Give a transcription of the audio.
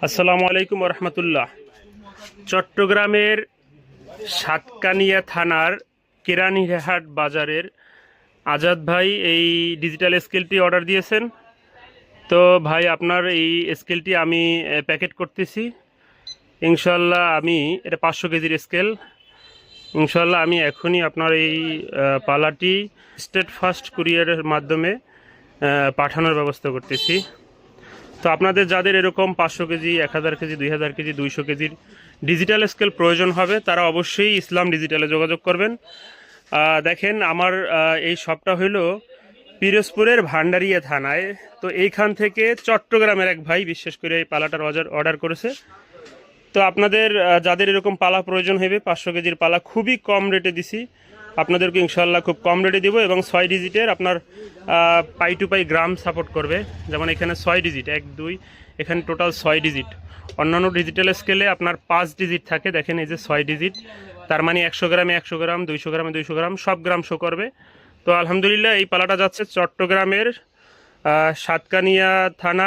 আসসালামু আলাইকুম রহমতুল্লাহ। চট্টগ্রামের সাতকানিয়া থানার কেরানীহাট বাজারের আজাদ ভাই এই ডিজিটাল স্কেলটি অর্ডার দিয়েছেন। তো ভাই আপনার এই স্কেলটি আমি প্যাকেট করতেছি। ইনশাল্লাহ আমি এটা 500 কেজির স্কেল। ইনশাল্লাহ আমি এখনই আপনার এই পালাটি স্টেট ফাস্ট কুরিয়ারের মাধ্যমে পাঠানোর ব্যবস্থা করতেছি। তো আপনাদের যাদের এরকম 500 কেজি, 1000 কেজি, 2000 কেজি, 200 কেজির ডিজিটাল স্কেল প্রয়োজন হবে তারা অবশ্যই ইসলাম ডিজিটালে যোগাযোগ করবেন। দেখেন আমার এই শপটা হইল পিরোজপুরের ভান্ডারিয়া থানায়। তো এইখান থেকে চট্টগ্রামের এক ভাই বিশেষ করে এই পালাটার অর্ডার করেছে। তো আপনাদের যাদের এরকম পালা প্রয়োজন হবে 500 কেজির পালা খুবই কম রেটে দিছি আপনাদেরকে, ইনশাল্লাহ খুব কম রেটে দিব। এবং 6 ডিজিটের আপনার পাই টু পাই গ্রাম সাপোর্ট করবে। যেমন এখানে 6 ডিজিট, 1 2, এখানে টোটাল 6 ডিজিট। অন্যান্য ডিজিটাল স্কেলে আপনার 5 ডিজিট থাকে। দেখেন এই যে 6 ডিজিট, তার মানে 100 গ্রামে 100 গ্রাম, 200 গ্রামে 200 গ্রাম, সব গ্রাম শো করবে। তো আলহামদুলিল্লাহ এই পালাটা যাচ্ছে চট্টগ্রামের সাতকানিয়া থানা